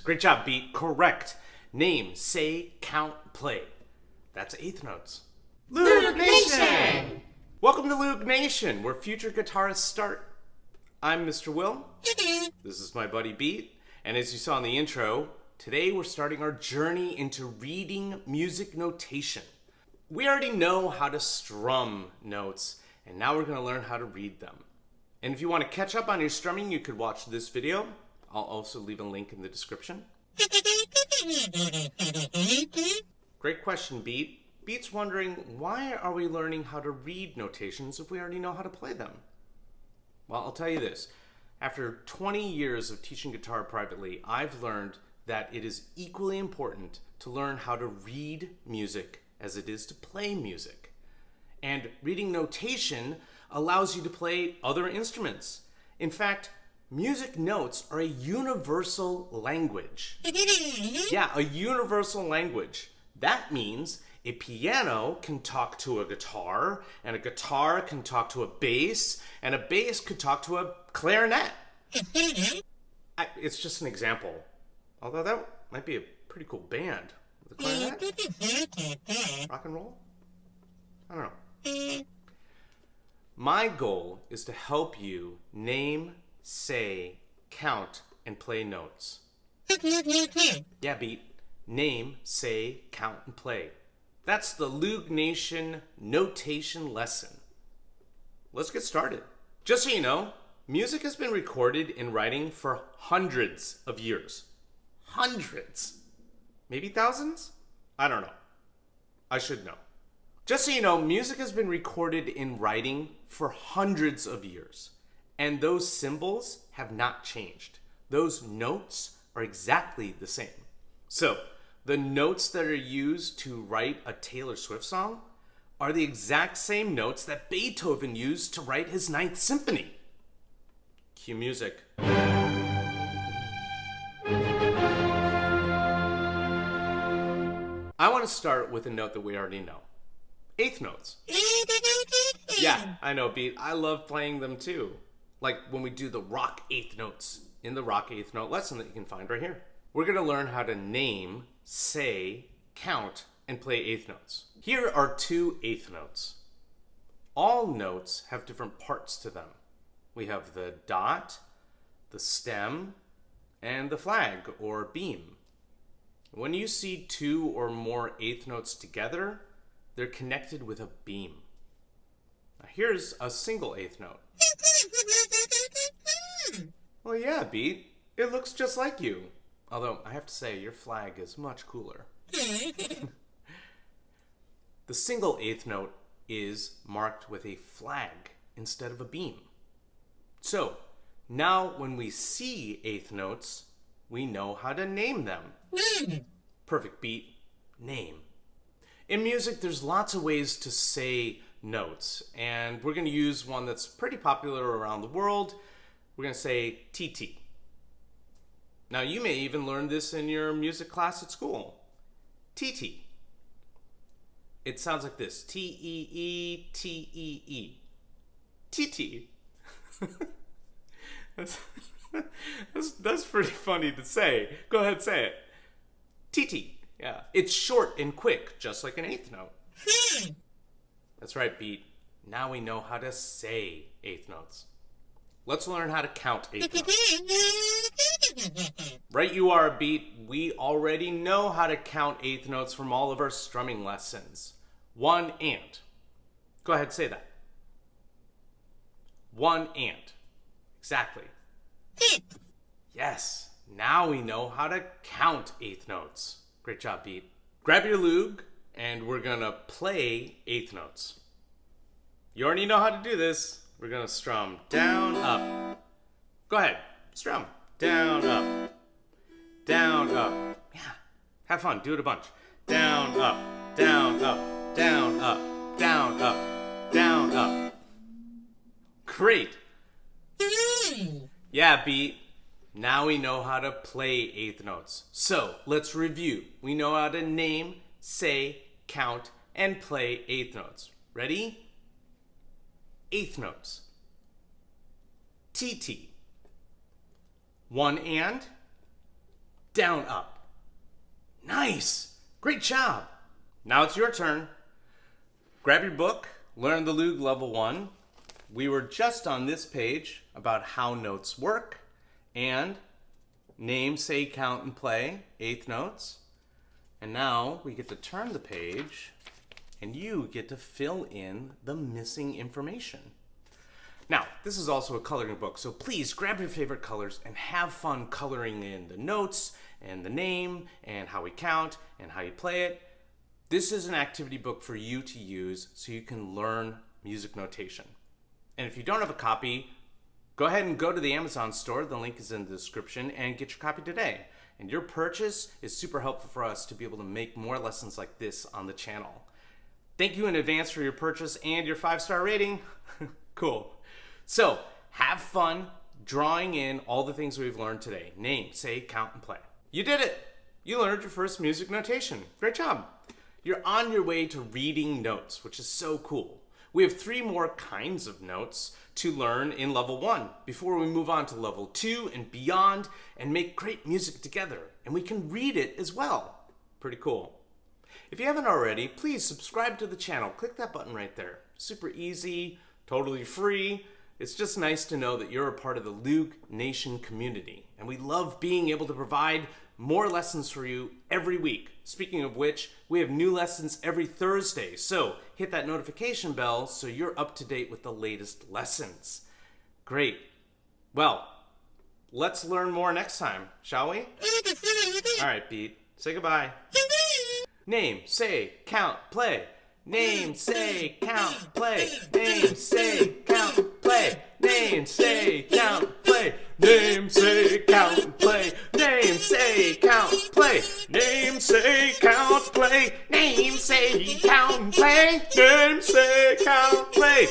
Great job, Beat. Correct. Name, say, count, play. That's eighth notes. Loog Nation! Welcome to Loog Nation, where future guitarists start. I'm Mr. Will. This is my buddy Beat. And as you saw in the intro, today we're starting our journey into reading music notation. We already know how to strum notes, and now we're going to learn how to read them. And if you want to catch up on your strumming, you could watch this video. I'll also leave a link in the description. Great question, Beat. Beat's wondering, why are we learning how to read notations if we already know how to play them? Well, I'll tell you this. After 20 years of teaching guitar privately, I've learned that it is equally important to learn how to read music as it is to play music. And reading notation allows you to play other instruments. In fact, music notes are a universal language. Yeah, a universal language. That means a piano can talk to a guitar, and a guitar can talk to a bass, and a bass could talk to a clarinet. It's just an example. Although that might be a pretty cool band. The clarinet? Rock and roll? I don't know. My goal is to help you name, say, count, and play notes. Yeah, Beat. Name, say, count, and play. That's the Loog Nation notation lesson. Let's get started. Just so you know, music has been recorded in writing for hundreds of years. Hundreds. Maybe thousands? I don't know. I should know. Just so you know, music has been recorded in writing for hundreds of years. And those symbols have not changed. Those notes are exactly the same. So, the notes that are used to write a Taylor Swift song are the exact same notes that Beethoven used to write his Ninth Symphony. Cue music. I want to start with a note that we already know. Eighth notes. Yeah, I know, Beat. I love playing them too. Like when we do the rock eighth notes in the rock eighth note lesson that you can find right here. We're going to learn how to name, say, count, and play eighth notes. Here are two eighth notes. All notes have different parts to them. We have the dot, the stem, and the flag or beam. When you see two or more eighth notes together, they're connected with a beam. Now here's a single eighth note. Well, yeah, Beat. It looks just like you. Although, I have to say, your flag is much cooler. The single eighth note is marked with a flag instead of a beam. So, now when we see eighth notes, we know how to name them. Perfect, Beat. Name. In music, there's lots of ways to say notes, and we're going to use one that's pretty popular around the world. We're going to say TT. Now, you may even learn this in your music class at school. TT. It sounds like this. T-E-E, T-E-E. TT. That's pretty funny to say. Go ahead, say it. TT. Yeah. It's short and quick, just like an eighth note. That's right, Beat. Now we know how to say eighth notes. Let's learn how to count eighth notes. Right you are, Beat. We already know how to count eighth notes from all of our strumming lessons. 1 and. Go ahead, say that. 1 and. Exactly. Yes. Now we know how to count eighth notes. Great job, Beat. Grab your Loog, and we're gonna play eighth notes. You already know how to do this. We're gonna strum down, up. Go ahead, strum down, up, down, up. Yeah, have fun, do it a bunch. Down, up, down, up, down, up, down, up, down, up. Great. Yeah, Beat. Now we know how to play eighth notes. So let's review. We know how to name, say, count, and play eighth notes. Ready? Eighth notes. TT. 1 and, down, up. Nice. Great job. Now it's your turn. Grab your book, learn the Loog Level 1. We were just on this page about how notes work and name, say, count, and play, eighth notes. And now we get to turn the page and you get to fill in the missing information. Now, this is also a coloring book, so please grab your favorite colors and have fun coloring in the notes and the name and how we count and how you play it. This is an activity book for you to use so you can learn music notation. And if you don't have a copy, go ahead and go to the Amazon store. The link is in the description, and get your copy today. And your purchase is super helpful for us to be able to make more lessons like this on the channel. Thank you in advance for your purchase and your 5-star rating. Cool. So, have fun drawing in all the things we've learned today. Name, say, count, and play. You did it! You learned your first music notation. Great job! You're on your way to reading notes, which is so cool. We have 3 more kinds of notes to learn in level 1 before we move on to level 2 and beyond and make great music together. And we can read it as well. Pretty cool. If you haven't already, please subscribe to the channel. Click that button right there. Super easy, totally free. It's just nice to know that you're a part of the Loog Nation community. And we love being able to provide more lessons for you every week. Speaking of which, we have new lessons every Thursday. So hit that notification bell so you're up to date with the latest lessons. Great. Well, let's learn more next time, shall we? All right, Beat. Say goodbye. Name, say, count, play. Name, say, count, play. Name, say, count, play. Name, say, count, play. Name, say, count, play. Name, say, count, play. Name, say, count, play. Name, say, count, play. Name, say, count, play.